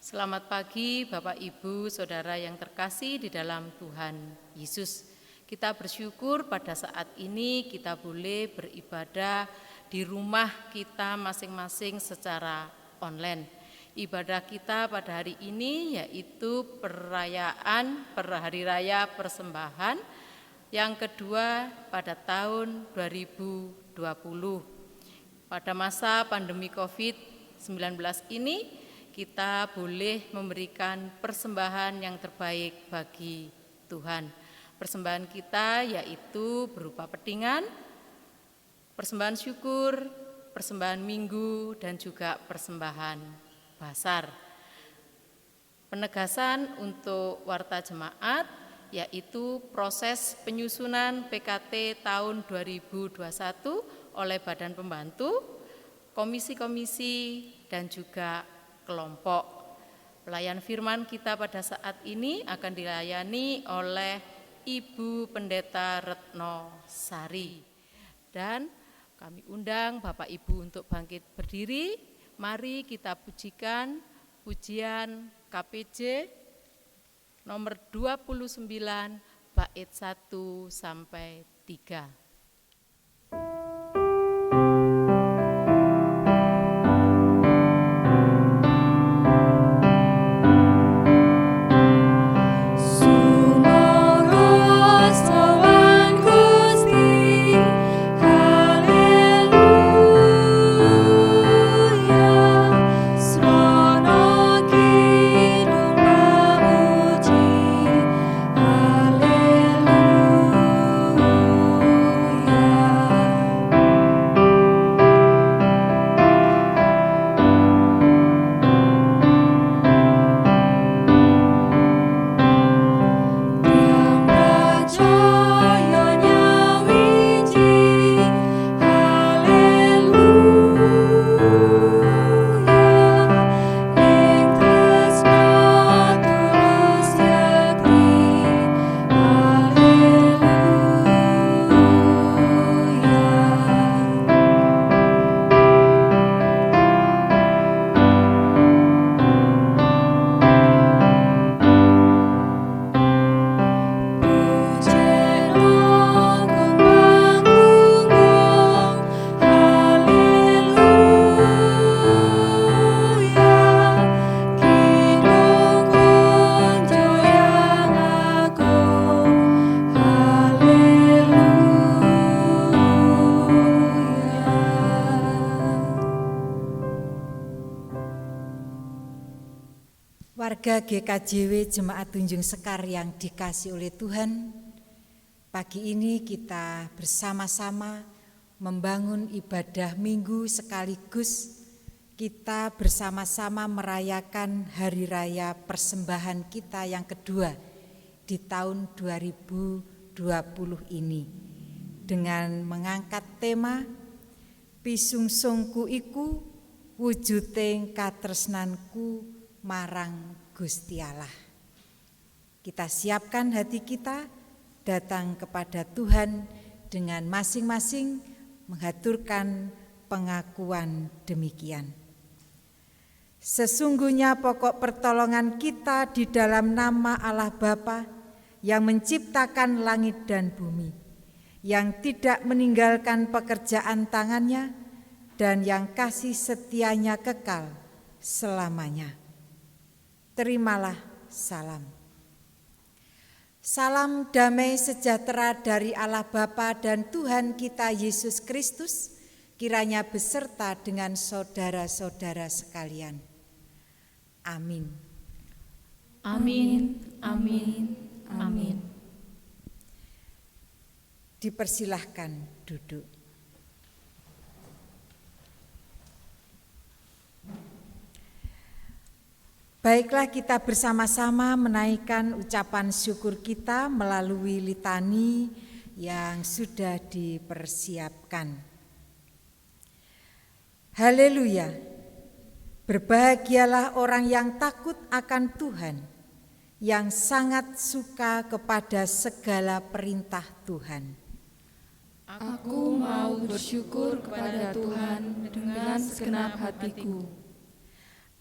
Selamat pagi Bapak Ibu, Saudara yang terkasih di dalam Tuhan Yesus. Kita bersyukur pada saat ini kita boleh beribadah di rumah kita masing-masing secara online. Ibadah kita pada hari ini yaitu perayaan Hari Raya Persembahan yang kedua pada tahun 2020. Pada masa pandemi COVID-19 ini, kita boleh memberikan persembahan yang terbaik bagi Tuhan. Persembahan kita yaitu berupa pedingan, persembahan syukur, persembahan minggu, dan juga persembahan basar. Penegasan untuk warta jemaat yaitu proses penyusunan PKT tahun 2021 oleh Badan Pembantu, komisi-komisi, dan juga kelompok. Pelayan firman kita pada saat ini akan dilayani oleh Ibu Pendeta Retno Sari. Dan kami undang Bapak Ibu untuk bangkit berdiri. Mari kita pujikan pujian KPJ nomor 29 bait 1 sampai 3. Warga GKJW Jemaat Tunjung Sekar yang dikasihi oleh Tuhan, pagi ini kita bersama-sama membangun ibadah minggu sekaligus kita bersama-sama merayakan Hari Raya Persembahan kita yang kedua di tahun 2020 ini dengan mengangkat tema Pisungsungku iku wujuding katresnanku marang Gusti Allah. Kita siapkan hati kita datang kepada Tuhan dengan masing-masing mengaturkan pengakuan demikian. Sesungguhnya pokok pertolongan kita di dalam nama Allah Bapa yang menciptakan langit dan bumi, yang tidak meninggalkan pekerjaan tangannya dan yang kasih setianya kekal selamanya. Terimalah salam. Salam damai sejahtera dari Allah Bapa dan Tuhan kita Yesus Kristus kiranya beserta dengan saudara-saudara sekalian. Amin. Amin, amin, amin. Dipersilahkan duduk. Baiklah, kita bersama-sama menaikkan ucapan syukur kita melalui litani yang sudah dipersiapkan. Haleluya, berbahagialah orang yang takut akan Tuhan, yang sangat suka kepada segala perintah Tuhan. Aku mau bersyukur kepada Tuhan dengan segenap hatiku.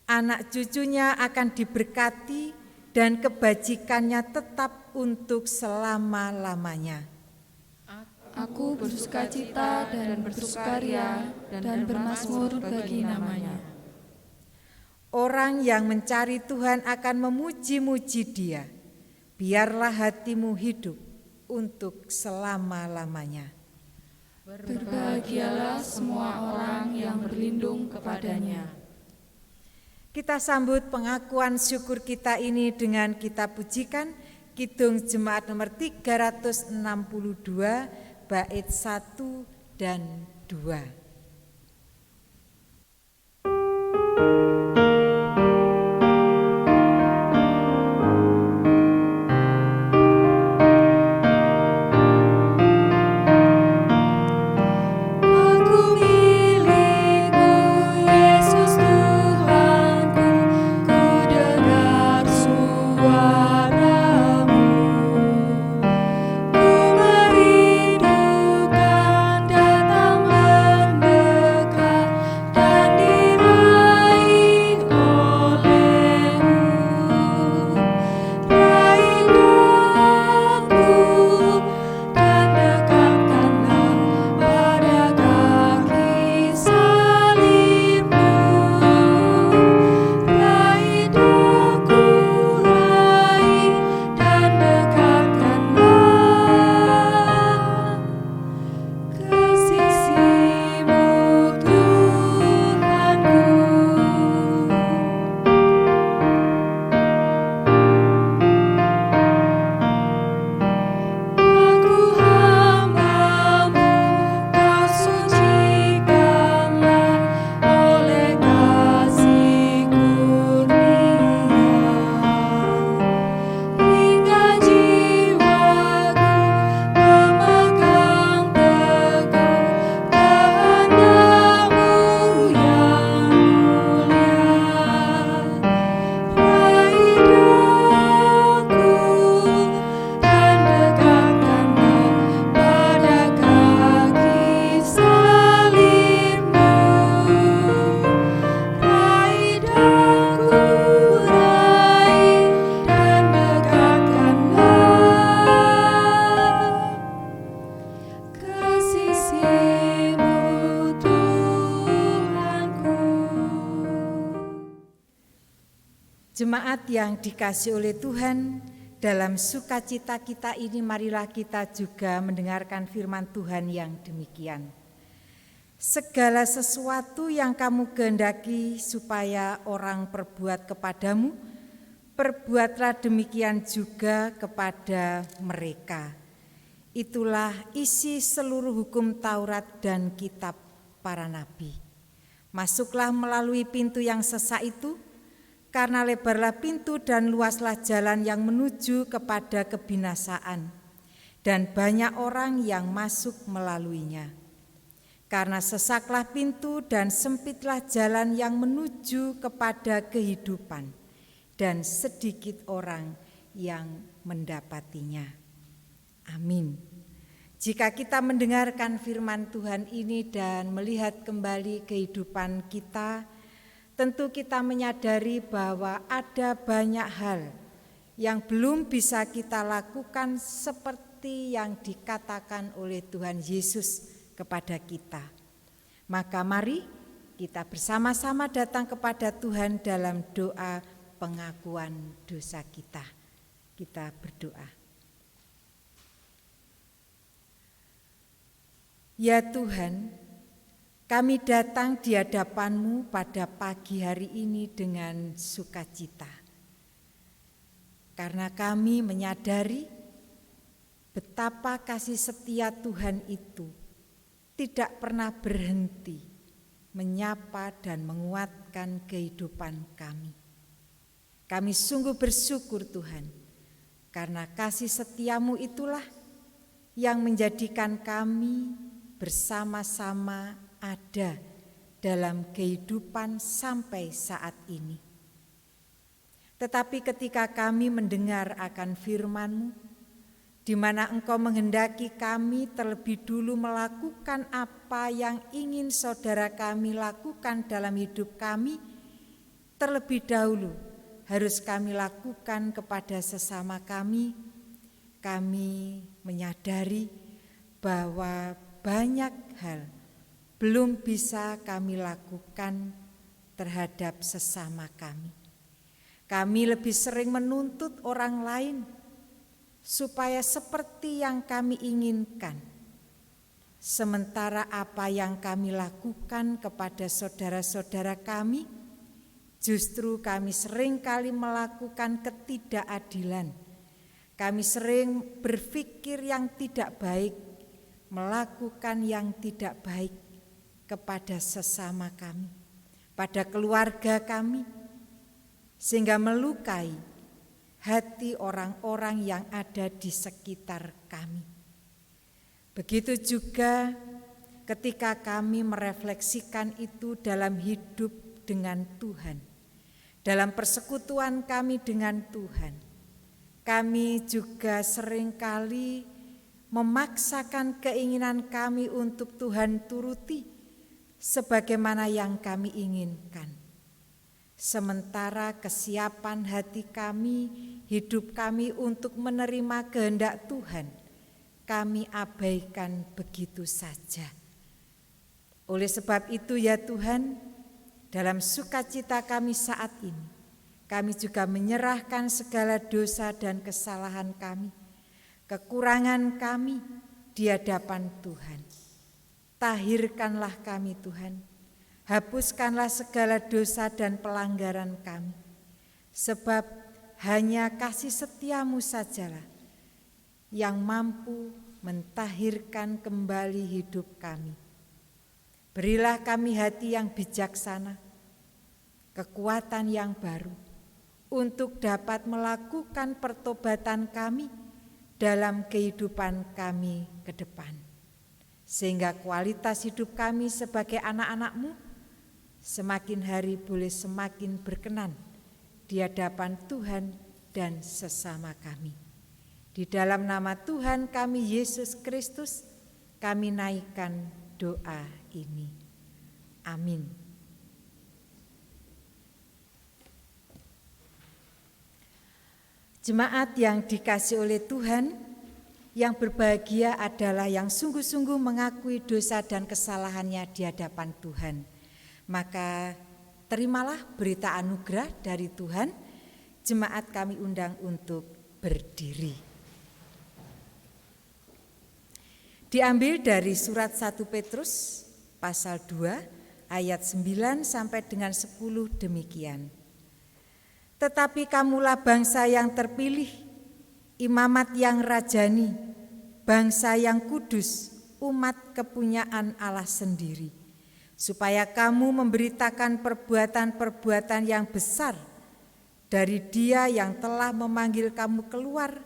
Anak cucunya akan diberkati dan kebajikannya tetap untuk selama-lamanya. Aku bersukacita dan bersukaria dan bermazmur bagi namanya. Orang yang mencari Tuhan akan memuji-muji Dia. Biarlah hatimu hidup untuk selama-lamanya. Berbahagialah semua orang yang berlindung kepadanya. Kita sambut pengakuan syukur kita ini dengan kita pujikan Kidung Jemaat nomor 362 bait 1 dan 2. Jemaat yang dikasihi oleh Tuhan, dalam sukacita kita ini marilah kita juga mendengarkan firman Tuhan yang demikian. Segala sesuatu yang kamu kehendaki supaya orang perbuat kepadamu, perbuatlah demikian juga kepada mereka. Itulah isi seluruh hukum Taurat dan kitab para nabi. Masuklah melalui pintu yang sesak itu, karena lebarlah pintu dan luaslah jalan yang menuju kepada kebinasaan, dan banyak orang yang masuk melaluinya. Karena sesaklah pintu dan sempitlah jalan yang menuju kepada kehidupan, dan sedikit orang yang mendapatinya. Amin. Jika kita mendengarkan firman Tuhan ini dan melihat kembali kehidupan kita, tentu kita menyadari bahwa ada banyak hal yang belum bisa kita lakukan seperti yang dikatakan oleh Tuhan Yesus kepada kita. Maka mari kita bersama-sama datang kepada Tuhan dalam doa pengakuan dosa kita. Kita berdoa. Ya Tuhan, kami datang di hadapan-Mu pada pagi hari ini dengan sukacita. Karena kami menyadari betapa kasih setia Tuhan itu tidak pernah berhenti menyapa dan menguatkan kehidupan kami. Kami sungguh bersyukur Tuhan, karena kasih setiamu itulah yang menjadikan kami bersama-sama ada dalam kehidupan sampai saat ini. Tetapi ketika kami mendengar akan firman-Mu, di mana Engkau menghendaki kami terlebih dulu melakukan apa yang ingin saudara kami lakukan dalam hidup kami, terlebih dahulu harus kami lakukan kepada sesama kami. Kami menyadari bahwa banyak hal belum bisa kami lakukan terhadap sesama kami. Kami lebih sering menuntut orang lain supaya seperti yang kami inginkan, sementara apa yang kami lakukan kepada saudara-saudara kami, justru kami seringkali melakukan ketidakadilan. Kami sering berpikir yang tidak baik, melakukan yang tidak baik kepada sesama kami, pada keluarga kami, sehingga melukai hati orang-orang yang ada di sekitar kami. Begitu juga ketika kami merefleksikan itu dalam hidup dengan Tuhan, dalam persekutuan kami dengan Tuhan, kami juga seringkali memaksakan keinginan kami untuk Tuhan turuti sebagaimana yang kami inginkan. Sementara kesiapan hati kami, hidup kami untuk menerima kehendak Tuhan, kami abaikan begitu saja. Oleh sebab itu ya Tuhan, dalam sukacita kami saat ini, kami juga menyerahkan segala dosa dan kesalahan kami, kekurangan kami di hadapan Tuhan. Tahirkanlah kami Tuhan, hapuskanlah segala dosa dan pelanggaran kami, sebab hanya kasih setiamu sajalah yang mampu mentahirkan kembali hidup kami. Berilah kami hati yang bijaksana, kekuatan yang baru, untuk dapat melakukan pertobatan kami dalam kehidupan kami ke depan. Sehingga kualitas hidup kami sebagai anak-anak-Mu semakin hari boleh semakin berkenan di hadapan Tuhan dan sesama kami. Di dalam nama Tuhan kami Yesus Kristus, kami naikkan doa ini. Amin. Jemaat yang dikasihi oleh Tuhan, yang berbahagia adalah yang sungguh-sungguh mengakui dosa dan kesalahannya di hadapan Tuhan. Maka terimalah berita anugerah dari Tuhan. Jemaat kami undang untuk berdiri. Diambil dari surat 1 Petrus pasal 2 ayat 9 sampai dengan 10 demikian. Tetapi kamulah bangsa yang terpilih, imamat yang rajani, bangsa yang kudus, umat kepunyaan Allah sendiri, supaya kamu memberitakan perbuatan-perbuatan yang besar dari Dia yang telah memanggil kamu keluar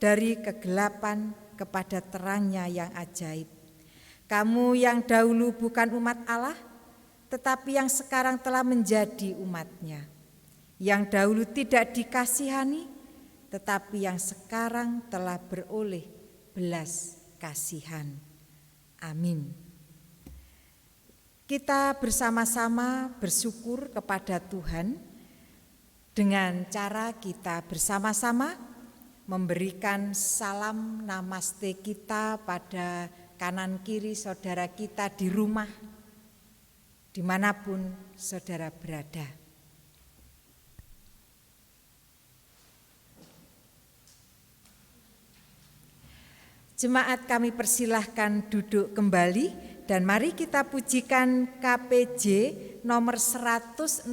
dari kegelapan kepada terangnya yang ajaib. Kamu yang dahulu bukan umat Allah, tetapi yang sekarang telah menjadi umat-Nya. Yang dahulu tidak dikasihani, tetapi yang sekarang telah beroleh belas kasihan. Amin. Kita bersama-sama bersyukur kepada Tuhan dengan cara kita bersama-sama memberikan salam namaste kita pada kanan kiri saudara kita di rumah, dimanapun saudara berada. Jemaat kami persilahkan duduk kembali. Dan mari kita pujikan KPJ nomor 160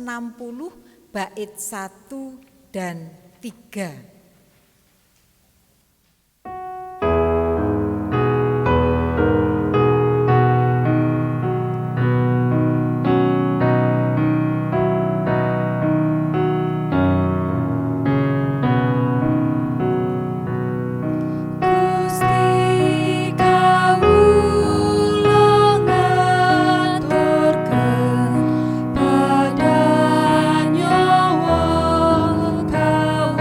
bait 1 dan 3. Pada nyawa kau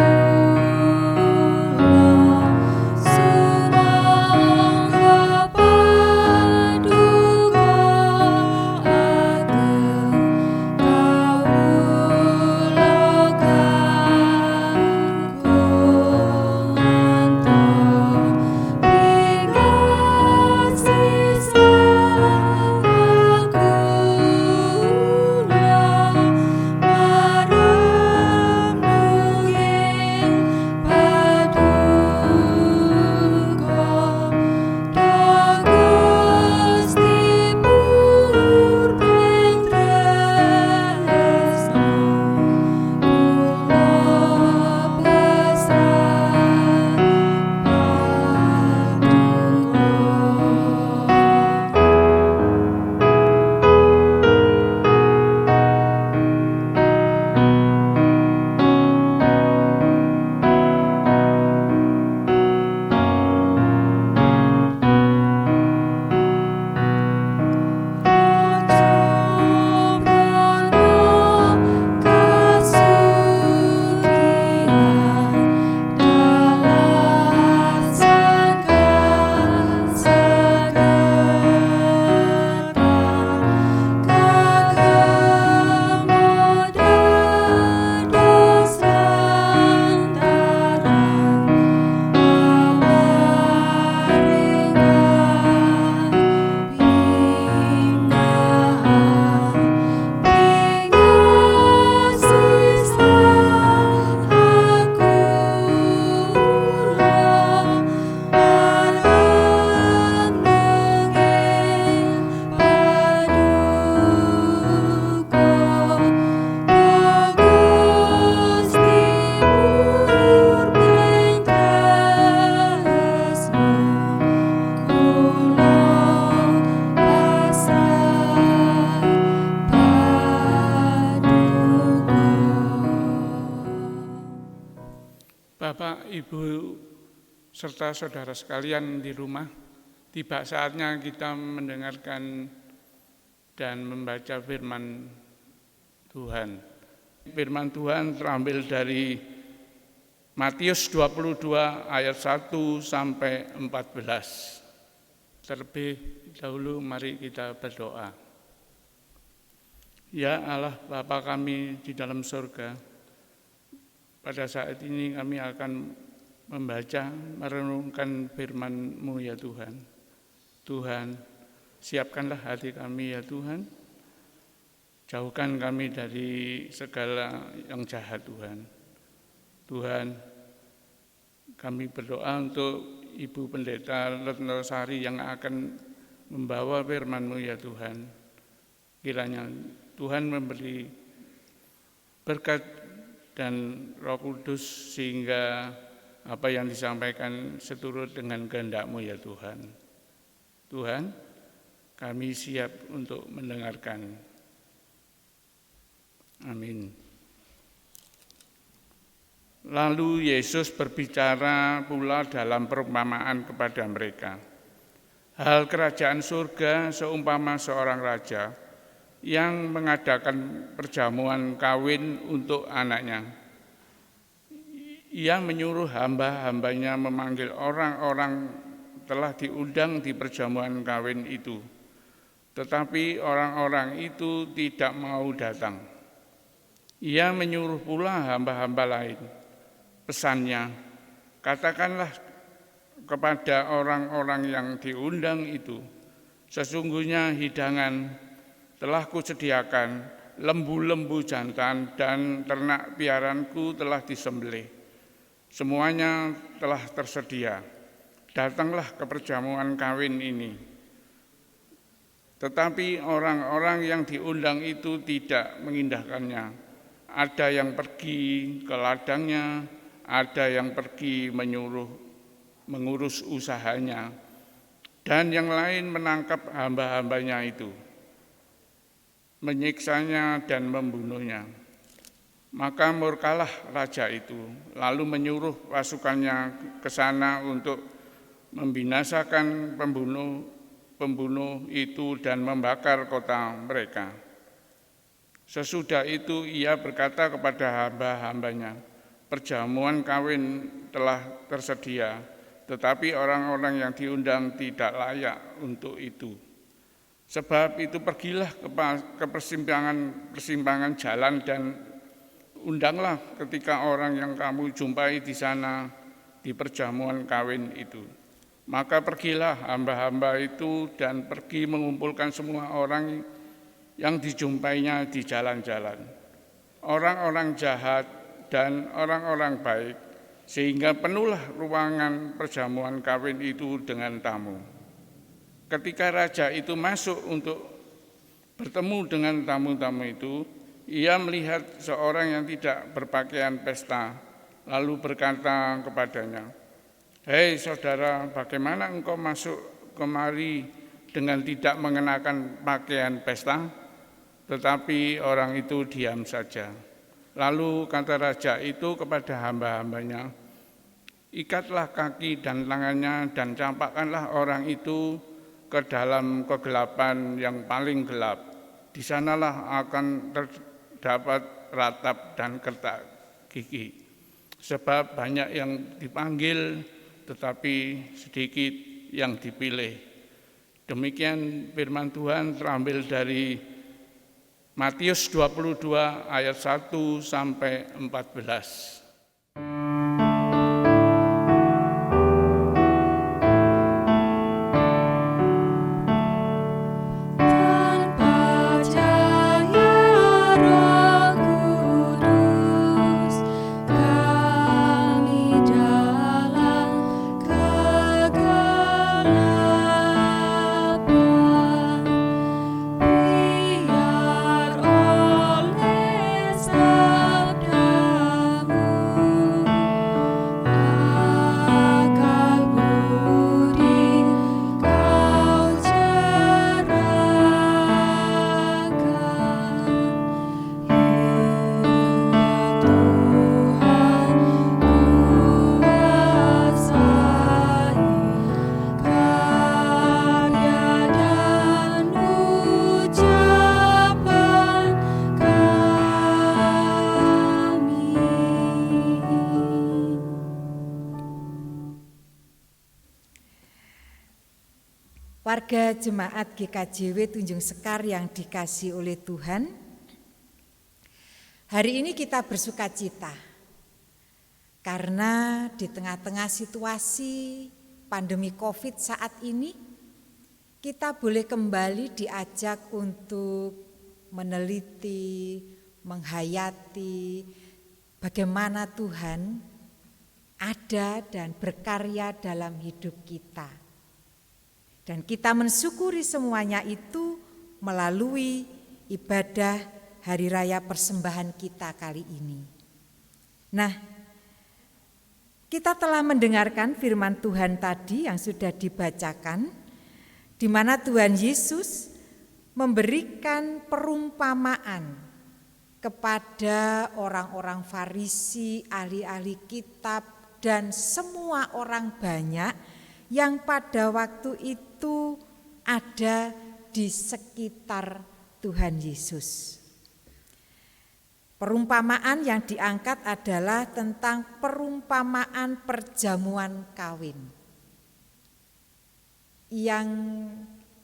Bapak, Ibu, serta saudara sekalian di rumah, tiba saatnya kita mendengarkan dan membaca firman Tuhan. Firman Tuhan terambil dari Matius 22 ayat 1 sampai 14. Terlebih dahulu mari kita berdoa. Ya Allah Bapa kami di dalam surga, pada saat ini kami akan membaca, merenungkan firman-Mu ya Tuhan. Tuhan, siapkanlah hati kami ya Tuhan. Jauhkan kami dari segala yang jahat Tuhan. Tuhan, kami berdoa untuk Ibu Pendeta Retno Sari yang akan membawa firman-Mu ya Tuhan. Kiranya Tuhan memberi berkat dan Roh Kudus sehingga apa yang disampaikan seturut dengan kehendak-Mu ya Tuhan. Tuhan, kami siap untuk mendengarkan. Amin. Lalu Yesus berbicara pula dalam perumpamaan kepada mereka. Hal kerajaan surga seumpama seorang raja yang mengadakan perjamuan kawin untuk anaknya. Ia menyuruh hamba-hambanya memanggil orang-orang telah diundang di perjamuan kawin itu. Tetapi orang-orang itu tidak mau datang. Ia menyuruh pula hamba-hamba lain. Pesannya, katakanlah kepada orang-orang yang diundang itu, sesungguhnya hidangan telah kusediakan, lembu-lembu jantan dan ternak piaranku telah disembelih. Semuanya telah tersedia. Datanglah ke perjamuan kawin ini. Tetapi orang-orang yang diundang itu tidak mengindahkannya. Ada yang pergi ke ladangnya, ada yang pergi mengurus usahanya, dan yang lain menangkap hamba-hambanya itu, menyiksanya dan membunuhnya. Maka murkalah raja itu, lalu menyuruh pasukannya ke sana untuk membinasakan pembunuh itu dan membakar kota mereka. Sesudah itu ia berkata kepada hamba-hambanya, perjamuan kawin telah tersedia, tetapi orang-orang yang diundang tidak layak untuk itu. Sebab itu pergilah ke persimpangan jalan dan undanglah ketika orang yang kamu jumpai di sana di perjamuan kawin itu. Maka pergilah hamba-hamba itu dan pergi mengumpulkan semua orang yang dijumpainya di jalan-jalan, orang-orang jahat dan orang-orang baik, sehingga penuhlah ruangan perjamuan kawin itu dengan tamu. Ketika raja itu masuk untuk bertemu dengan tamu-tamu itu, ia melihat seorang yang tidak berpakaian pesta, lalu berkata kepadanya, "Hei saudara, bagaimana engkau masuk kemari dengan tidak mengenakan pakaian pesta?" Tetapi orang itu diam saja. Lalu kata raja itu kepada hamba-hambanya, "Ikatlah kaki dan tangannya dan campakkanlah orang itu ke dalam kegelapan yang paling gelap. Di sanalah akan terdapat ratap dan kertak gigi. Sebab banyak yang dipanggil, tetapi sedikit yang dipilih." Demikian firman Tuhan terambil dari Matius 22 ayat 1 sampai 14. Biar oleh sabdamu Warga jemaat GKJW Tunjung Sekar yang dikasihi oleh Tuhan, hari ini kita bersukacita karena di tengah-tengah situasi pandemi COVID saat ini kita boleh kembali diajak untuk meneliti, menghayati bagaimana Tuhan ada dan berkarya dalam hidup kita. Dan kita mensyukuri semuanya itu melalui ibadah Hari Raya Persembahan kita kali ini. Nah, kita telah mendengarkan firman Tuhan tadi yang sudah dibacakan, di mana Tuhan Yesus memberikan perumpamaan kepada orang-orang Farisi, ahli-ahli kitab, dan semua orang banyak yang pada waktu itu ada di sekitar Tuhan Yesus. Perumpamaan yang diangkat adalah tentang perumpamaan perjamuan kawin yang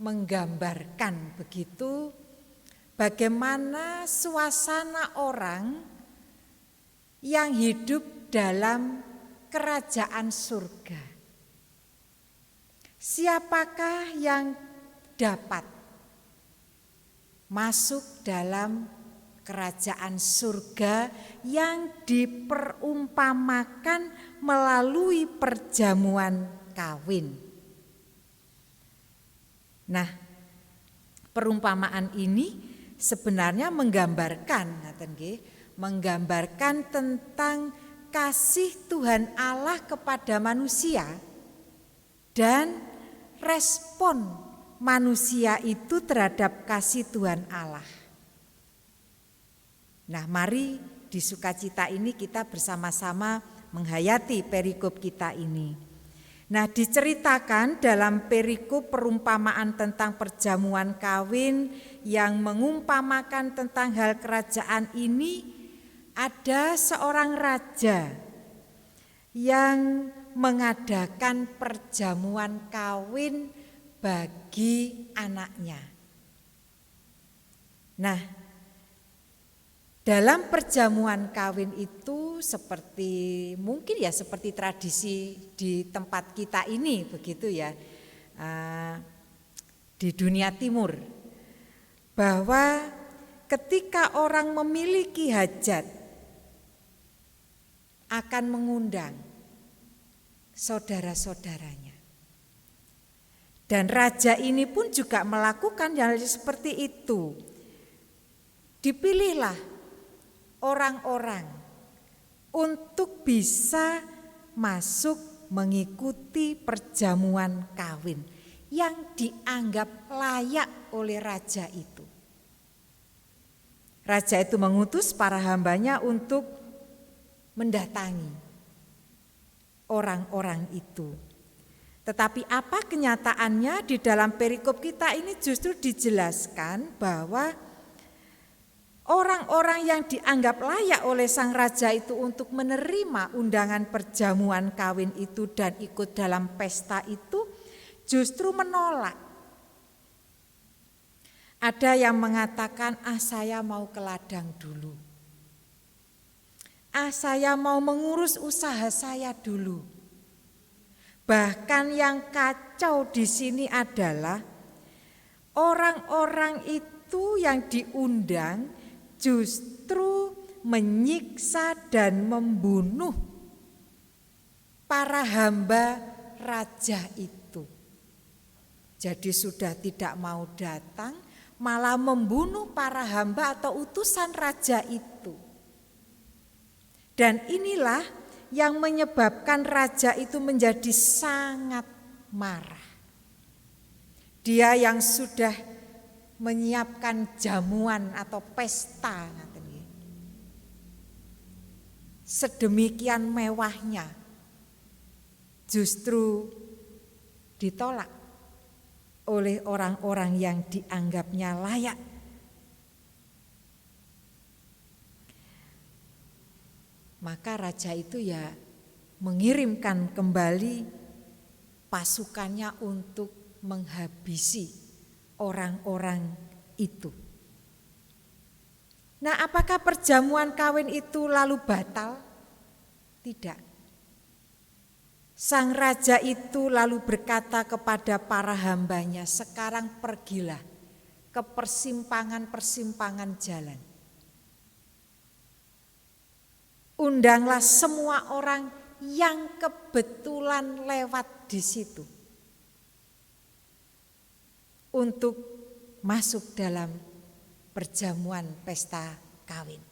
menggambarkan begitu bagaimana suasana orang yang hidup dalam kerajaan surga. Siapakah yang dapat masuk dalam kerajaan surga yang diperumpamakan melalui perjamuan kawin? Nah, perumpamaan ini sebenarnya menggambarkan tentang kasih Tuhan Allah kepada manusia dan respon manusia itu terhadap kasih Tuhan Allah. Nah, mari di sukacita ini kita bersama-sama menghayati perikop kita ini. Nah, diceritakan dalam perikop perumpamaan tentang perjamuan kawin yang mengumpamakan tentang hal kerajaan ini, ada seorang raja yang mengadakan perjamuan kawin bagi anaknya. Nah, dalam perjamuan kawin itu seperti tradisi di tempat kita ini begitu ya, di dunia timur, bahwa ketika orang memiliki hajat akan mengundang saudara-saudaranya. Dan raja ini pun juga melakukan hal seperti itu. Dipilihlah orang-orang untuk bisa masuk mengikuti perjamuan kawin yang dianggap layak oleh raja itu. Raja itu mengutus para hambanya untuk mendatangi orang-orang itu. Tetapi apa kenyataannya di dalam perikop kita ini justru dijelaskan bahwa orang-orang yang dianggap layak oleh sang raja itu untuk menerima undangan perjamuan kawin itu dan ikut dalam pesta itu justru menolak. Ada yang mengatakan, saya mau ke ladang dulu. Saya mau mengurus usaha saya dulu. Bahkan yang kacau di sini adalah orang-orang itu yang diundang justru menyiksa dan membunuh para hamba raja itu. Jadi sudah tidak mau datang, malah membunuh para hamba atau utusan raja itu. Dan inilah yang menyebabkan raja itu menjadi sangat marah. Dia yang sudah menyiapkan jamuan atau pesta sedemikian mewahnya justru ditolak oleh orang-orang yang dianggapnya layak. Maka raja itu mengirimkan kembali pasukannya untuk menghabisi orang-orang itu. Nah, apakah perjamuan kawin itu lalu batal? Tidak. Sang raja itu lalu berkata kepada para hambanya, sekarang pergilah ke persimpangan-persimpangan jalan. Undanglah semua orang yang kebetulan lewat di situ untuk masuk dalam perjamuan pesta kawin.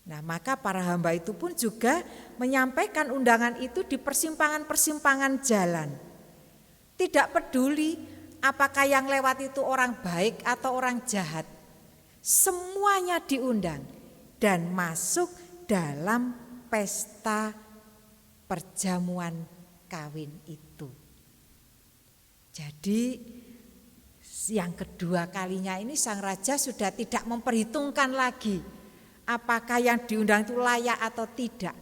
Nah, maka para hamba itu pun juga menyampaikan undangan itu di persimpangan-persimpangan jalan. Tidak peduli apakah yang lewat itu orang baik atau orang jahat. Semuanya diundang dan masuk dalam pesta perjamuan kawin itu. Jadi yang kedua kalinya ini sang raja sudah tidak memperhitungkan lagi apakah yang diundang itu layak atau tidak.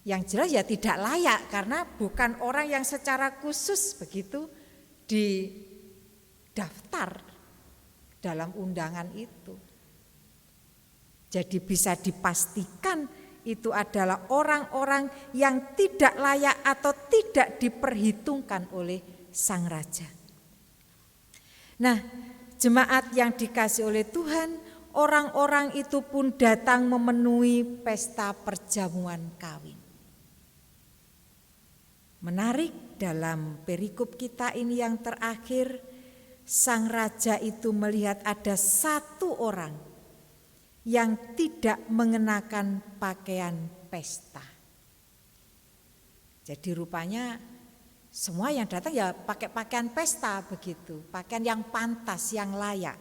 Yang jelas ya tidak layak karena bukan orang yang secara khusus begitu didaftar dalam undangan itu. Jadi bisa dipastikan itu adalah orang-orang yang tidak layak atau tidak diperhitungkan oleh sang raja. Nah, jemaat yang dikasihi oleh Tuhan, orang-orang itu pun datang memenuhi pesta perjamuan kawin. Menarik dalam perikop kita ini yang terakhir, sang raja itu melihat ada satu orang yang tidak mengenakan pakaian pesta. Jadi rupanya semua yang datang ya pakai pakaian pesta begitu, pakaian yang pantas, yang layak.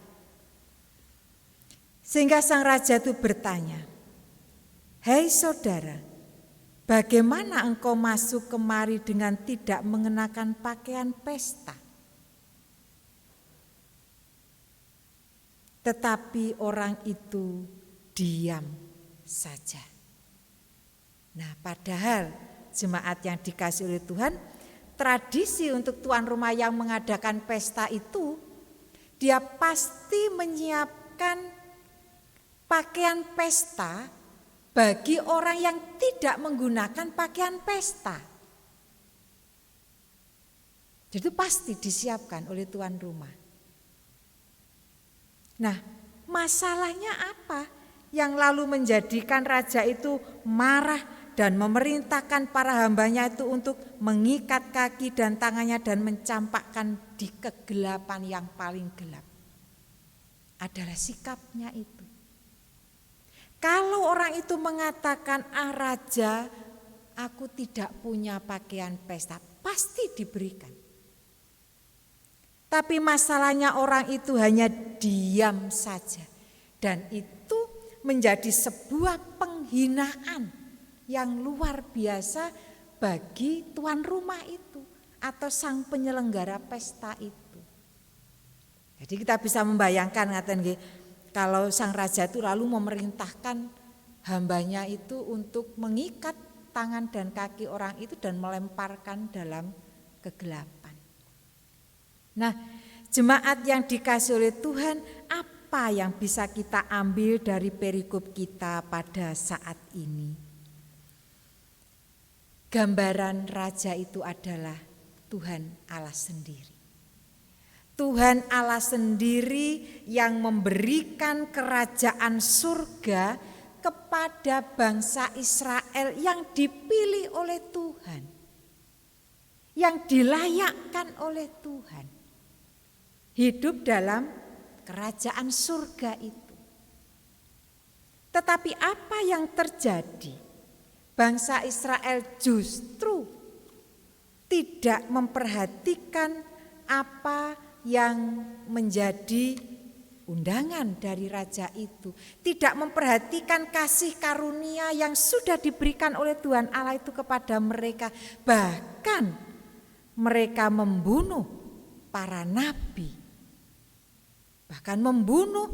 Sehingga sang raja itu bertanya, "Hei saudara, bagaimana engkau masuk kemari dengan tidak mengenakan pakaian pesta?" Tetapi orang itu diam saja. Nah, padahal jemaat yang dikasihi oleh Tuhan, tradisi untuk tuan rumah yang mengadakan pesta itu, dia pasti menyiapkan pakaian pesta bagi orang yang tidak menggunakan pakaian pesta. Jadi pasti disiapkan oleh tuan rumah. Nah, masalahnya apa yang lalu menjadikan raja itu marah dan memerintahkan para hambanya itu untuk mengikat kaki dan tangannya dan mencampakkan di kegelapan yang paling gelap? Adalah sikapnya itu. Kalau orang itu mengatakan, raja, aku tidak punya pakaian pesta, pasti diberikan. Tapi masalahnya orang itu hanya diam saja. Dan itu menjadi sebuah penghinaan yang luar biasa bagi tuan rumah itu atau sang penyelenggara pesta itu. Jadi kita bisa membayangkan kalau sang raja itu lalu memerintahkan hambanya itu untuk mengikat tangan dan kaki orang itu dan melemparkan dalam kegelapan. Nah, jemaat yang dikasihi oleh Tuhan, apa yang bisa kita ambil dari perikop kita pada saat ini? Gambaran raja itu adalah Tuhan Allah sendiri. Tuhan Allah sendiri yang memberikan kerajaan surga kepada bangsa Israel yang dipilih oleh Tuhan, yang dilayakkan oleh Tuhan, hidup dalam kerajaan surga itu. Tetapi apa yang terjadi? Bangsa Israel justru tidak memperhatikan apa yang menjadi undangan dari raja itu. Tidak memperhatikan kasih karunia yang sudah diberikan oleh Tuhan Allah itu kepada mereka. Bahkan mereka membunuh para nabi. Bahkan membunuh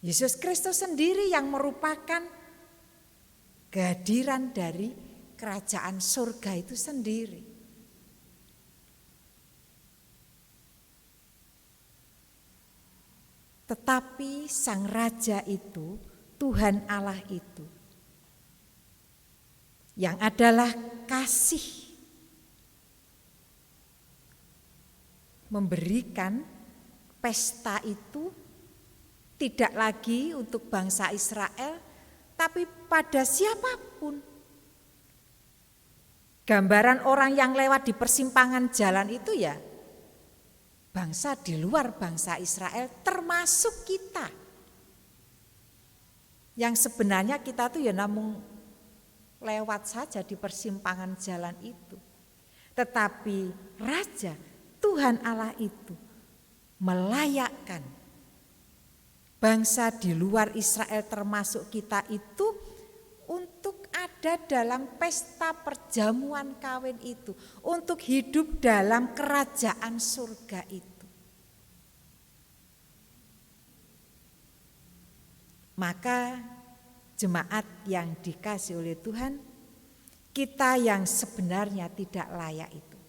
Yesus Kristus sendiri yang merupakan kehadiran dari kerajaan surga itu sendiri. Tetapi Sang Raja itu, Tuhan Allah itu, yang adalah kasih, memberikan pesta itu tidak lagi untuk bangsa Israel, tapi pada siapapun. Gambaran orang yang lewat di persimpangan jalan itu ya bangsa di luar bangsa Israel, termasuk kita. Yang sebenarnya kita tuh ya namun lewat saja di persimpangan jalan itu. Tetapi Raja Tuhan Allah itu melayakkan bangsa di luar Israel termasuk kita itu untuk ada dalam pesta perjamuan kawin itu, untuk hidup dalam kerajaan surga itu. Maka jemaat yang dikasih oleh Tuhan, kita yang sebenarnya tidak layak itu,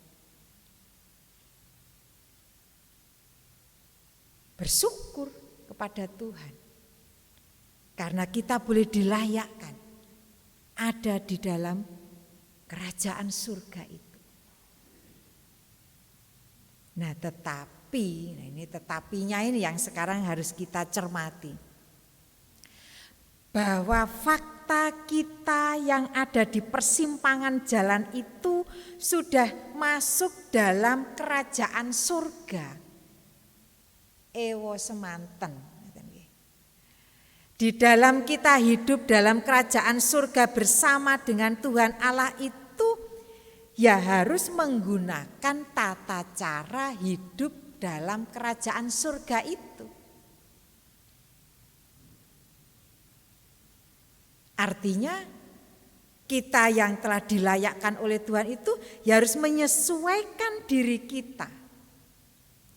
bersyukur kepada Tuhan karena kita boleh dilayakkan ada di dalam kerajaan surga itu. Nah ini tetapinya ini yang sekarang harus kita cermati. Bahwa fakta kita yang ada di persimpangan jalan itu sudah masuk dalam kerajaan surga. Ewo semanten. Di dalam kita hidup dalam kerajaan surga bersama dengan Tuhan Allah itu ya harus menggunakan tata cara hidup dalam kerajaan surga itu. Artinya kita yang telah dilayakkan oleh Tuhan itu ya harus menyesuaikan diri kita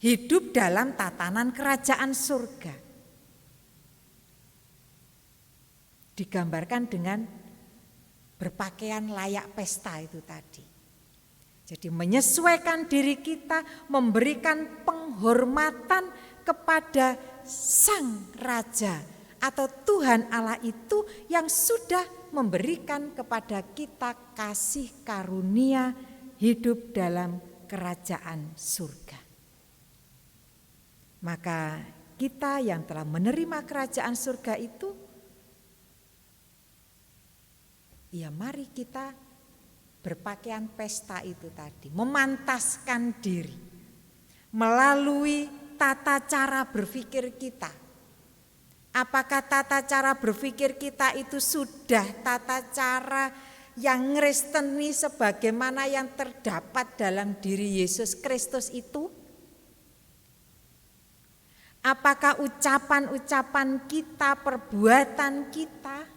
hidup dalam tatanan kerajaan surga. Digambarkan dengan berpakaian layak pesta itu tadi. Jadi menyesuaikan diri kita, memberikan penghormatan kepada Sang Raja atau Tuhan Allah itu yang sudah memberikan kepada kita kasih karunia hidup dalam kerajaan surga. Maka kita yang telah menerima kerajaan surga itu, ya mari kita berpakaian pesta itu tadi, memantaskan diri melalui tata cara berpikir kita. Apakah tata cara berpikir kita itu sudah tata cara yang ngresteni sebagaimana yang terdapat dalam diri Yesus Kristus itu? Apakah ucapan-ucapan kita, perbuatan kita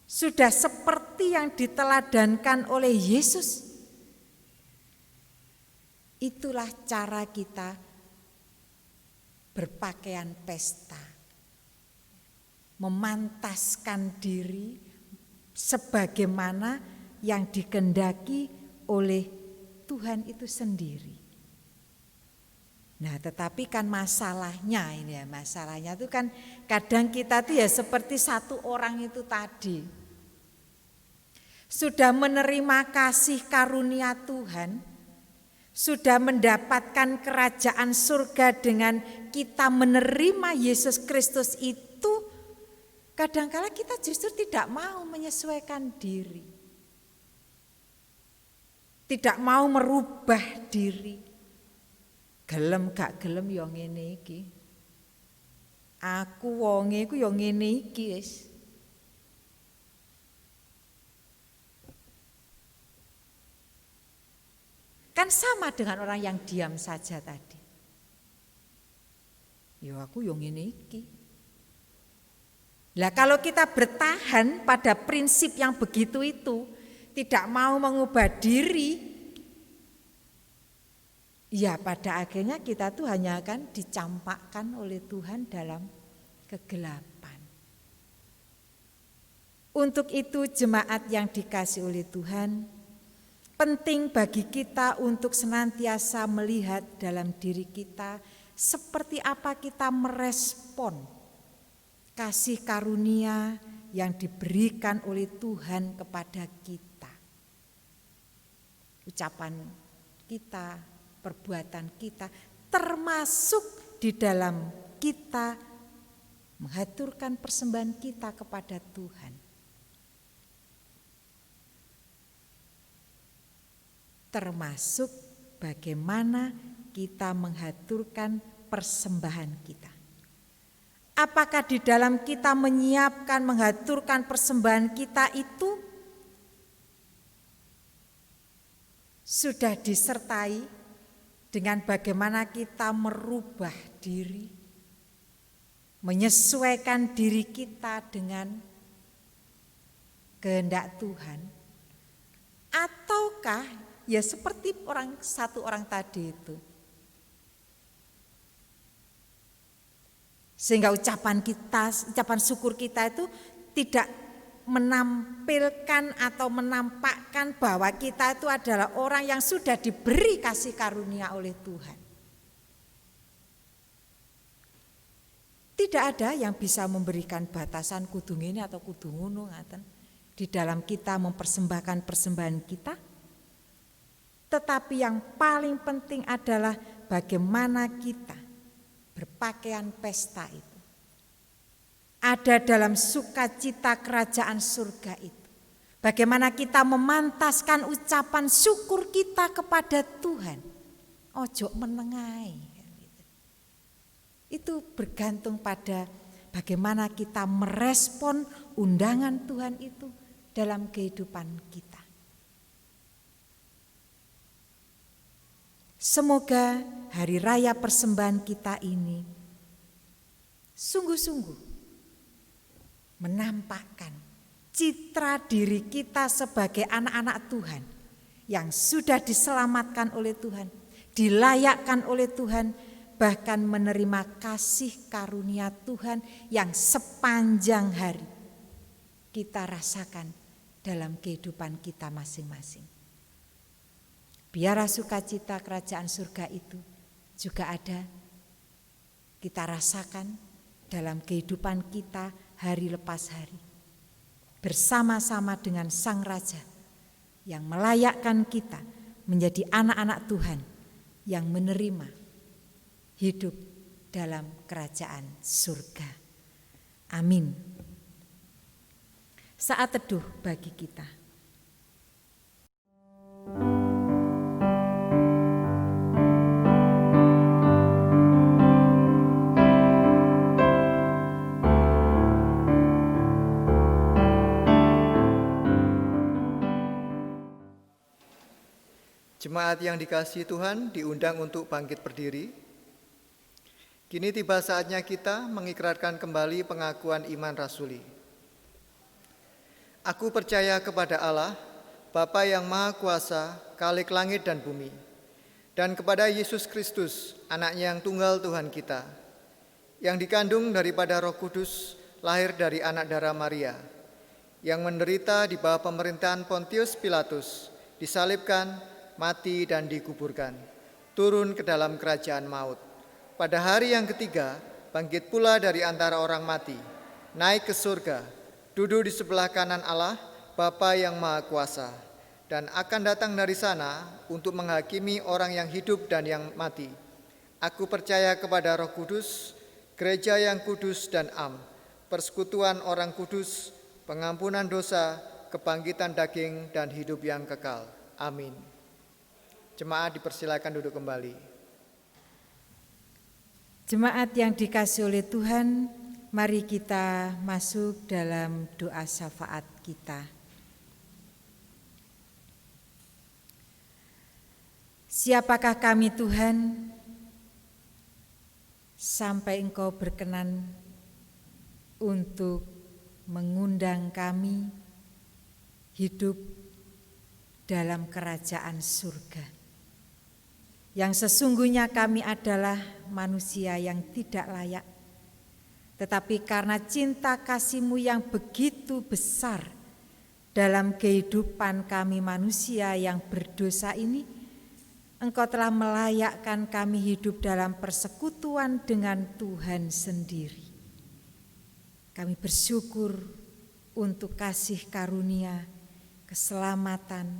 sudah seperti yang diteladankan oleh Yesus? Itulah cara kita berpakaian pesta. Memantaskan diri sebagaimana yang dikehendaki oleh Tuhan itu sendiri. Nah, tetapi kan masalahnya ini ya, masalahnya itu kan kadang kita tuh ya seperti satu orang itu tadi. Sudah menerima kasih karunia Tuhan, sudah mendapatkan kerajaan surga dengan kita menerima Yesus Kristus itu, kadangkala kita justru tidak mau menyesuaikan diri. Tidak mau merubah diri. Gelem gak gelem ya ngene iki. Aku wonge iku ya ngene iki wis. Kan sama dengan orang yang diam saja tadi. Ya aku ya ngene iki. Lah kalau kita bertahan pada prinsip yang begitu itu, tidak mau mengubah diri, ya pada akhirnya kita tuh hanya akan dicampakkan oleh Tuhan dalam kegelapan. Untuk itu jemaat yang dikasih oleh Tuhan, penting bagi kita untuk senantiasa melihat dalam diri kita seperti apa kita merespon kasih karunia yang diberikan oleh Tuhan kepada kita. Ucapan kita, perbuatan kita, termasuk di dalam kita menghaturkan persembahan kita kepada Tuhan. Termasuk bagaimana kita menghaturkan persembahan kita. Apakah di dalam kita menyiapkan, menghaturkan persembahan kita itu sudah disertai dengan bagaimana kita merubah diri, menyesuaikan diri kita dengan kehendak Tuhan, ataukah ya seperti satu orang tadi itu, sehingga ucapan syukur kita itu tidak menampilkan atau menampakkan bahwa kita itu adalah orang yang sudah diberi kasih karunia oleh Tuhan. Tidak ada yang bisa memberikan batasan kudu ngene atau kudu ngono ngaten di dalam kita mempersembahkan persembahan kita. Tetapi yang paling penting adalah bagaimana kita berpakaian pesta itu ada dalam sukacita kerajaan surga itu. Bagaimana kita memantaskan ucapan syukur kita kepada Tuhan. Ojo menengai. Itu bergantung pada bagaimana kita merespon undangan Tuhan itu dalam kehidupan kita. Semoga hari raya persembahan kita ini sungguh-sungguh menampakkan citra diri kita sebagai anak-anak Tuhan yang sudah diselamatkan oleh Tuhan, dilayakkan oleh Tuhan, bahkan menerima kasih karunia Tuhan yang sepanjang hari kita rasakan dalam kehidupan kita masing-masing. Biar sukacita kerajaan surga itu juga ada kita rasakan dalam kehidupan kita hari lepas hari. Bersama-sama dengan Sang Raja yang melayakkan kita menjadi anak-anak Tuhan yang menerima hidup dalam kerajaan surga. Amin. Saat teduh bagi kita. Jemaat yang dikasihi Tuhan diundang untuk bangkit berdiri. Kini tiba saatnya kita mengikrarkan kembali pengakuan iman rasuli. Aku percaya kepada Allah, Bapa yang Maha Kuasa, Khalik langit dan bumi, dan kepada Yesus Kristus, anaknya yang tunggal Tuhan kita, yang dikandung daripada Roh Kudus, lahir dari anak darah Maria, yang menderita di bawah pemerintahan Pontius Pilatus, disalibkan, mati dan dikuburkan, turun ke dalam kerajaan maut. Pada hari yang ketiga, bangkit pula dari antara orang mati, naik ke surga, duduk di sebelah kanan Allah, Bapa yang Maha Kuasa, dan akan datang dari sana untuk menghakimi orang yang hidup dan yang mati. Aku percaya kepada Roh Kudus, gereja yang kudus dan am, persekutuan orang kudus, pengampunan dosa, kebangkitan daging dan hidup yang kekal. Amin. Jemaat dipersilakan duduk kembali. Jemaat yang dikasihi oleh Tuhan, mari kita masuk dalam doa syafaat kita. Siapakah kami Tuhan, sampai Engkau berkenan untuk mengundang kami hidup dalam kerajaan surga. Yang sesungguhnya kami adalah manusia yang tidak layak. Tetapi karena cinta kasih-Mu yang begitu besar dalam kehidupan kami manusia yang berdosa ini, Engkau telah melayakkan kami hidup dalam persekutuan dengan Tuhan sendiri. Kami bersyukur untuk kasih karunia, keselamatan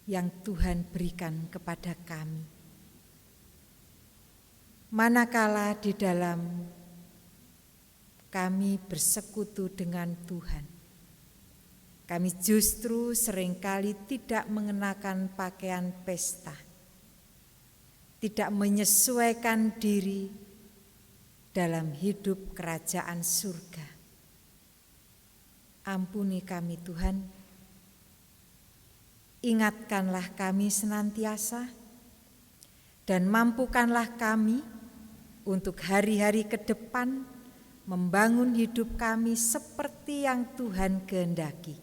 yang Tuhan berikan kepada kami. Manakala di dalam kami bersekutu dengan Tuhan, kami justru seringkali tidak mengenakan pakaian pesta, tidak menyesuaikan diri dalam hidup kerajaan surga. Ampuni kami Tuhan, ingatkanlah kami senantiasa, dan mampukanlah kami untuk hari-hari ke depan membangun hidup kami seperti yang Tuhan kehendaki,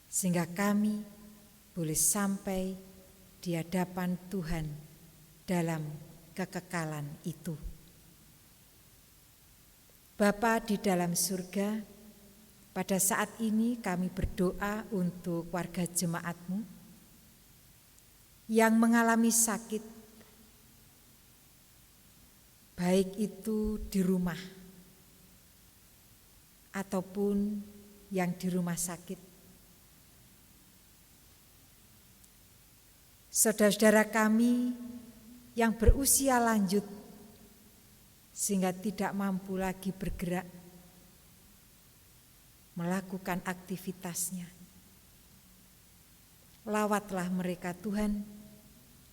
sehingga kami boleh sampai di hadapan Tuhan dalam kekekalan itu. Bapa di dalam surga, pada saat ini kami berdoa untuk warga jemaat-Mu yang mengalami sakit, baik itu di rumah ataupun yang di rumah sakit. Saudara-saudara kami yang berusia lanjut sehingga tidak mampu lagi bergerak, melakukan aktivitasnya. Lawatlah mereka Tuhan,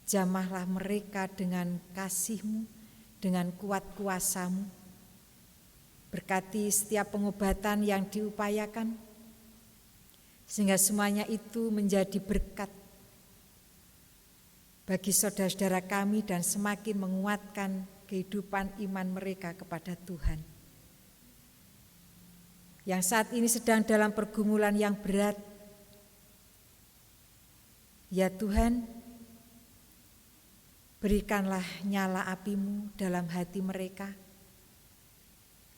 jamahlah mereka dengan kasih-Mu, dengan kuat kuasa-Mu. Berkati setiap pengobatan yang diupayakan, sehingga semuanya itu menjadi berkat bagi saudara-saudara kami dan semakin menguatkan kehidupan iman mereka kepada Tuhan. Yang saat ini sedang dalam pergumulan yang berat, ya Tuhan, berikanlah nyala api-Mu dalam hati mereka,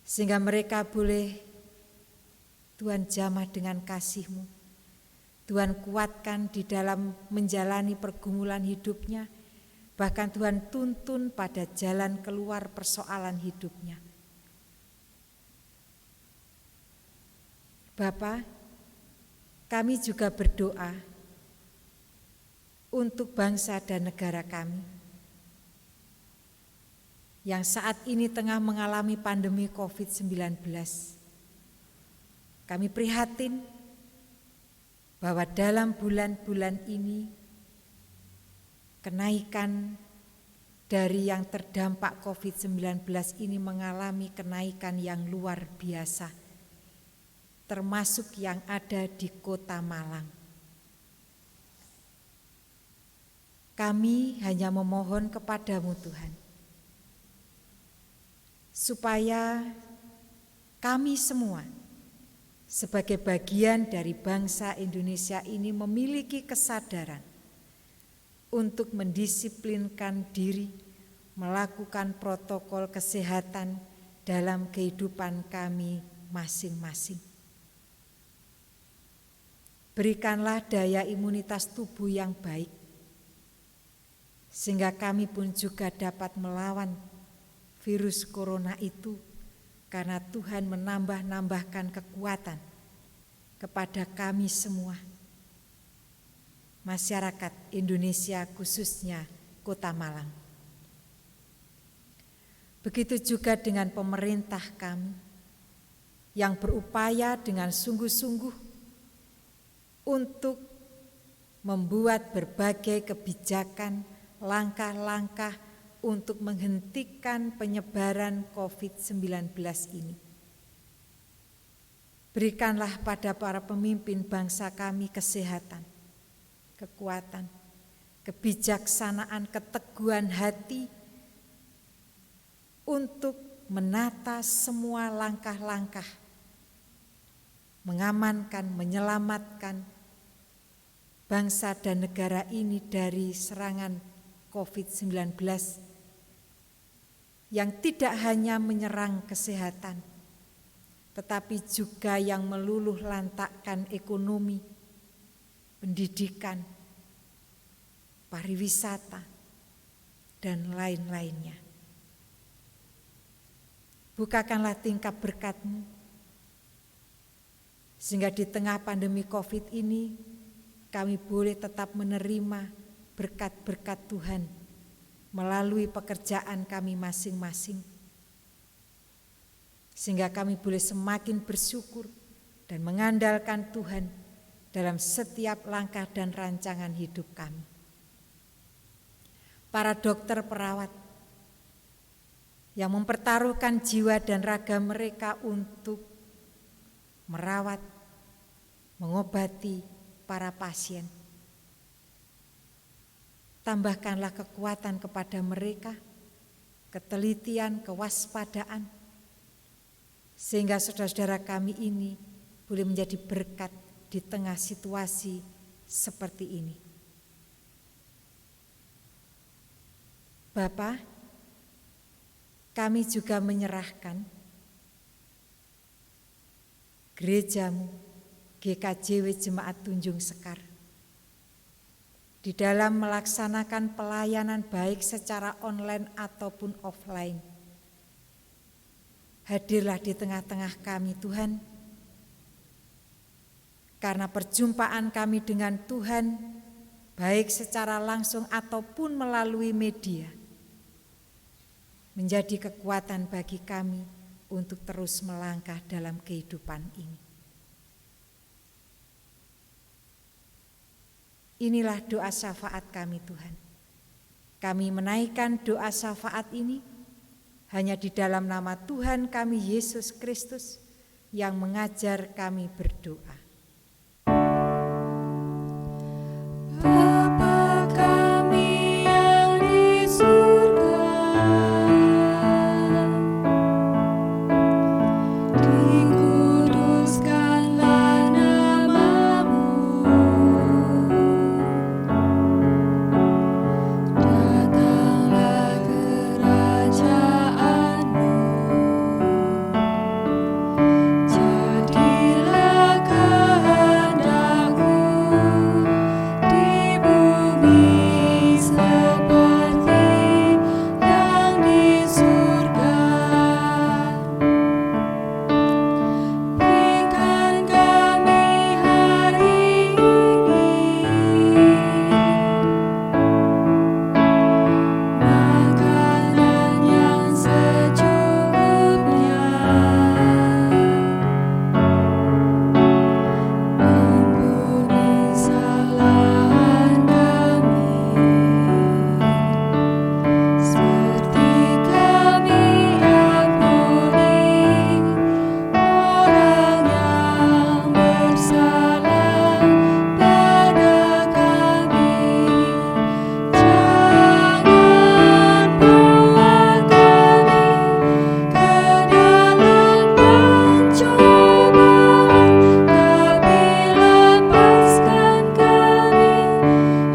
sehingga mereka boleh Tuhan jamah dengan kasih-Mu. Tuhan kuatkan di dalam menjalani pergumulan hidupnya, bahkan Tuhan tuntun pada jalan keluar persoalan hidupnya. Bapa, kami juga berdoa untuk bangsa dan negara kami yang saat ini tengah mengalami pandemi COVID-19. Kami prihatin bahwa dalam bulan-bulan ini kenaikan dari yang terdampak COVID-19 ini mengalami kenaikan yang luar biasa, termasuk yang ada di Kota Malang. Kami hanya memohon kepadamu Tuhan, supaya kami semua sebagai bagian dari bangsa Indonesia ini memiliki kesadaran untuk mendisiplinkan diri, melakukan protokol kesehatan dalam kehidupan kami masing-masing. Berikanlah daya imunitas tubuh yang baik, sehingga kami pun juga dapat melawan virus corona itu, karena Tuhan menambah-nambahkan kekuatan kepada kami semua, masyarakat Indonesia khususnya Kota Malang. Begitu juga dengan pemerintah kami yang berupaya dengan sungguh-sungguh untuk membuat berbagai kebijakan, langkah-langkah untuk menghentikan penyebaran COVID-19 ini. Berikanlah pada para pemimpin bangsa kami kesehatan, kekuatan, kebijaksanaan, keteguhan hati untuk menata semua langkah-langkah, mengamankan, menyelamatkan bangsa dan negara ini dari serangan COVID-19 yang tidak hanya menyerang kesehatan, tetapi juga yang meluluh lantakkan ekonomi, pendidikan, pariwisata, dan lain-lainnya. Bukakanlah tingkap berkat-Mu, sehingga di tengah pandemi COVID ini kami boleh tetap menerima berkat-berkat Tuhan melalui pekerjaan kami masing-masing, sehingga kami boleh semakin bersyukur dan mengandalkan Tuhan dalam setiap langkah dan rancangan hidup kami. Para dokter perawat yang mempertaruhkan jiwa dan raga mereka untuk merawat, mengobati para pasien. Tambahkanlah kekuatan kepada mereka, ketelitian, kewaspadaan, sehingga saudara-saudara kami ini boleh menjadi berkat di tengah situasi seperti ini. Bapa, kami juga menyerahkan gereja-Mu, GKJW Jemaat Tunjung Sekar, di dalam melaksanakan pelayanan baik secara online ataupun offline. Hadirlah di tengah-tengah kami Tuhan, karena perjumpaan kami dengan Tuhan baik secara langsung ataupun melalui media menjadi kekuatan bagi kami untuk terus melangkah dalam kehidupan ini. Inilah doa syafaat kami Tuhan. Kami menaikkan doa syafaat ini hanya di dalam nama Tuhan kami Yesus Kristus yang mengajar kami berdoa. Bapa kami yang di surga, dikuduskanlah nama-Mu, datanglah kerajaan-Mu, jadilah kehendak-Mu di bumi seperti yang di surga. Berikan kami hari ini makanan yang secukupnya, ampuni kesalahan kami, seperti kami ampuni orang yang bersalah pada kami. Jangan bawa kami ke dalam pencobaan, tapi lepaskan kami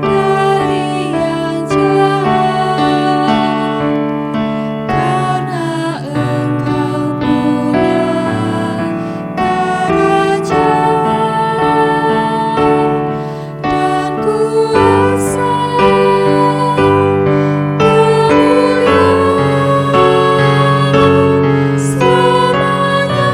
dari yang jahat. Karena Engkau punya kerajaan dan kuasa, kemuliaan selamanya.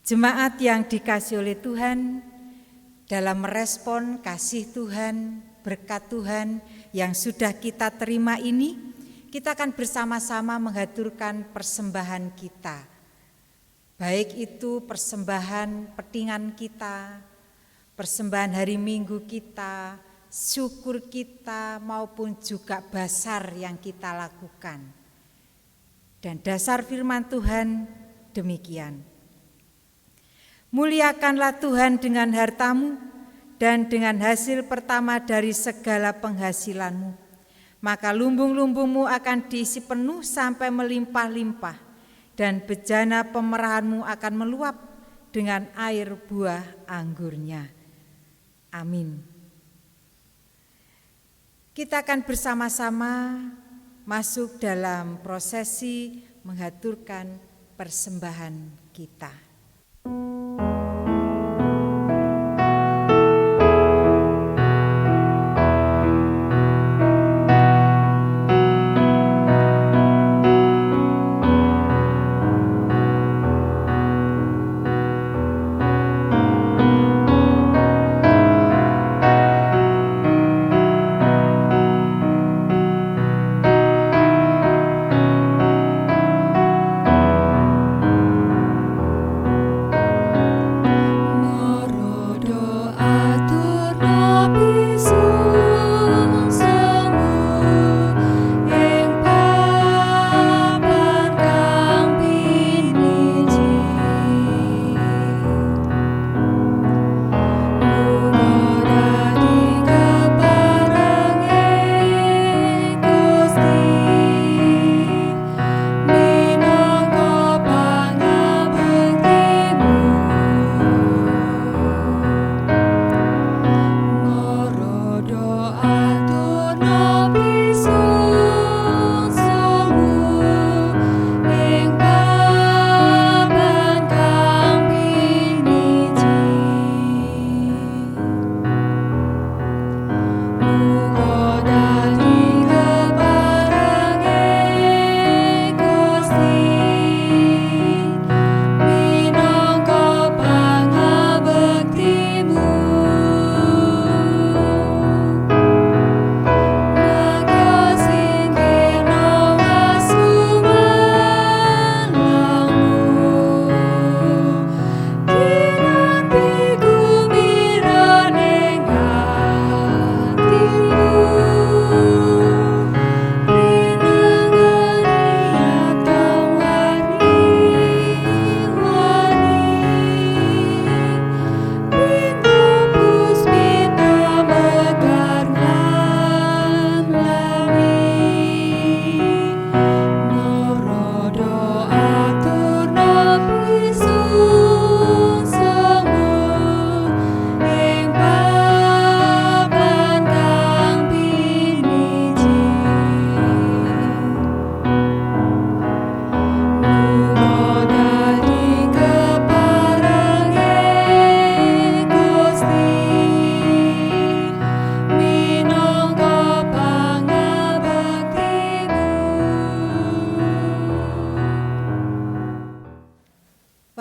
Jemaat yang dikasihi oleh Tuhan, dalam merespon kasih Tuhan, berkat Tuhan yang sudah kita terima ini, kita akan bersama-sama mengaturkan persembahan kita. Baik itu persembahan petingan kita, persembahan hari Minggu kita, syukur kita, maupun juga basar yang kita lakukan. Dan dasar firman Tuhan demikian. Muliakanlah Tuhan dengan hartamu dan dengan hasil pertama dari segala penghasilanmu. Maka lumbung-lumbungmu akan diisi penuh sampai melimpah-limpah, dan bejana pemerahanmu akan meluap dengan air buah anggurnya. Amin. Kita akan bersama-sama masuk dalam prosesi menghaturkan persembahan kita.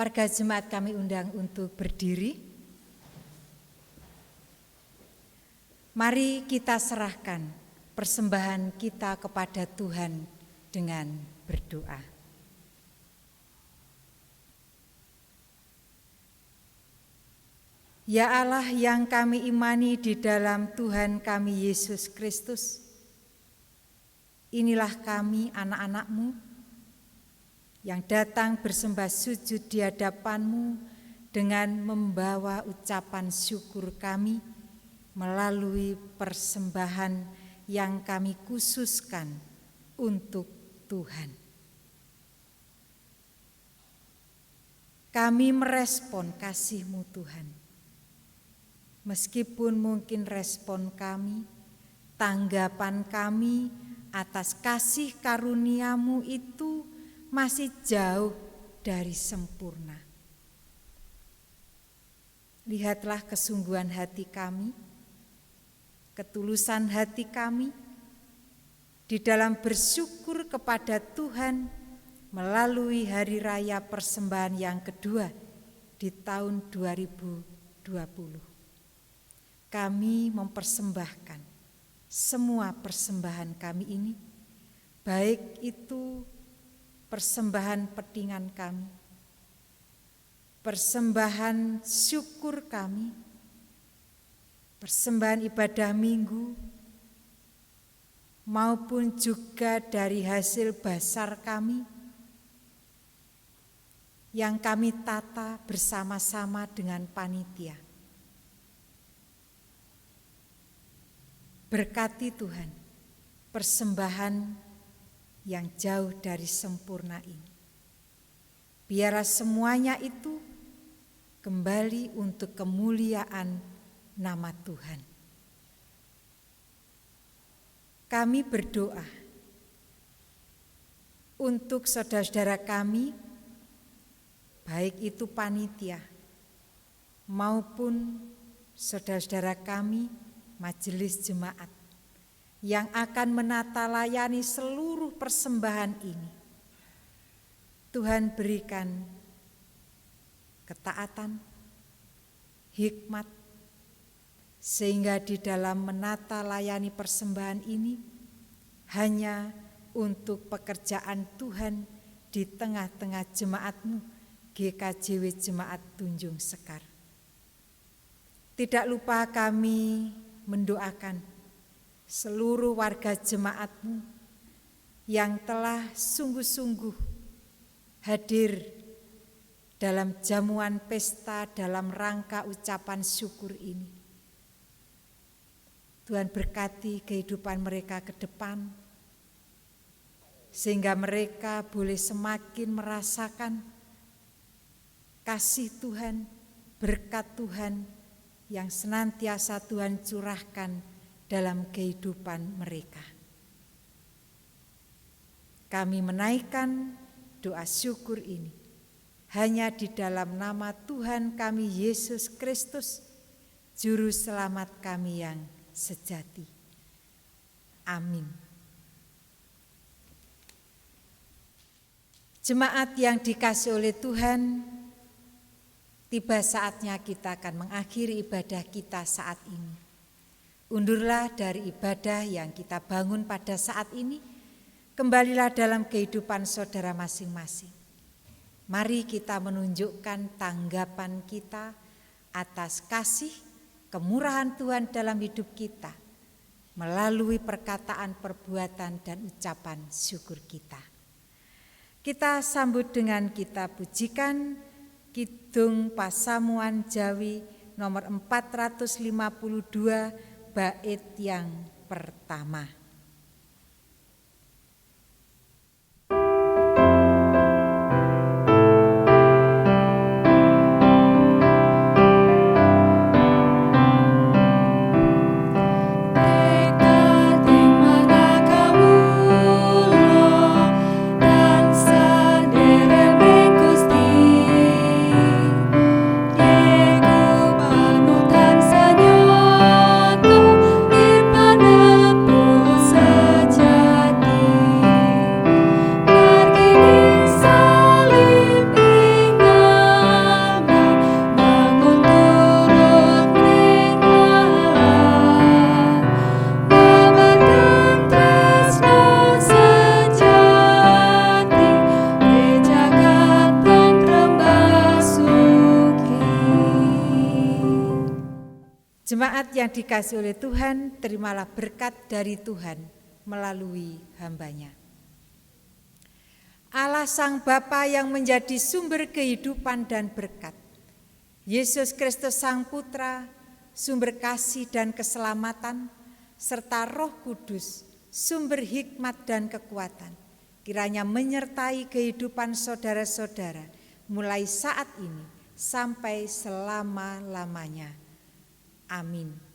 Warga jemaat kami undang untuk berdiri. Mari kita serahkan persembahan kita kepada Tuhan dengan berdoa. Ya Allah yang kami imani di dalam Tuhan kami Yesus Kristus, inilah kami anak-anak-Mu yang datang bersembah sujud di hadapan-Mu dengan membawa ucapan syukur kami melalui persembahan yang kami khususkan untuk Tuhan. Kami merespon kasih-Mu Tuhan. Meskipun mungkin respon kami, tanggapan kami atas kasih karunia-Mu itu masih jauh dari sempurna. Lihatlah kesungguhan hati kami, ketulusan hati kami di dalam bersyukur kepada Tuhan melalui hari raya persembahan yang kedua di tahun 2020. Kami mempersembahkan semua persembahan kami ini, baik itu persembahan petingan kami, persembahan syukur kami, persembahan ibadah minggu, maupun juga dari hasil basar kami yang kami tata bersama-sama dengan panitia. Berkati Tuhan persembahan yang jauh dari sempurna ini. Biarlah semuanya itu kembali untuk kemuliaan nama Tuhan. Kami berdoa untuk saudara-saudara kami, baik itu panitia maupun saudara-saudara kami majelis jemaat yang akan menata layani seluruh persembahan ini. Tuhan berikan ketaatan, hikmat, sehingga di dalam menata layani persembahan ini hanya untuk pekerjaan Tuhan di tengah-tengah jemaat-Mu, GKJW Jemaat Tunjung Sekar. Tidak lupa kami mendoakan seluruh warga jemaat-Mu yang telah sungguh-sungguh hadir dalam jamuan pesta dalam rangka ucapan syukur ini. Tuhan berkati kehidupan mereka ke depan, sehingga mereka boleh semakin merasakan kasih Tuhan, berkat Tuhan yang senantiasa Tuhan curahkan dalam kehidupan mereka. Kami menaikkan doa syukur ini hanya di dalam nama Tuhan kami Yesus Kristus, Juru Selamat kami yang sejati. Amin. Jemaat yang dikasihi oleh Tuhan, tiba saatnya kita akan mengakhiri ibadah kita saat ini. Undurlah dari ibadah yang kita bangun pada saat ini, kembalilah dalam kehidupan saudara masing-masing. Mari kita menunjukkan tanggapan kita atas kasih, kemurahan Tuhan dalam hidup kita, melalui perkataan, perbuatan, dan ucapan syukur kita. Kita sambut dengan kita pujikan Kidung Pasamuan Jawi nomor 452, bait yang pertama. Jemaat yang dikasihi oleh Tuhan, terimalah berkat dari Tuhan melalui hamba-Nya. Allah Sang Bapa yang menjadi sumber kehidupan dan berkat, Yesus Kristus Sang Putra, sumber kasih dan keselamatan, serta Roh Kudus, sumber hikmat dan kekuatan, kiranya menyertai kehidupan saudara-saudara mulai saat ini sampai selama-lamanya. Amin.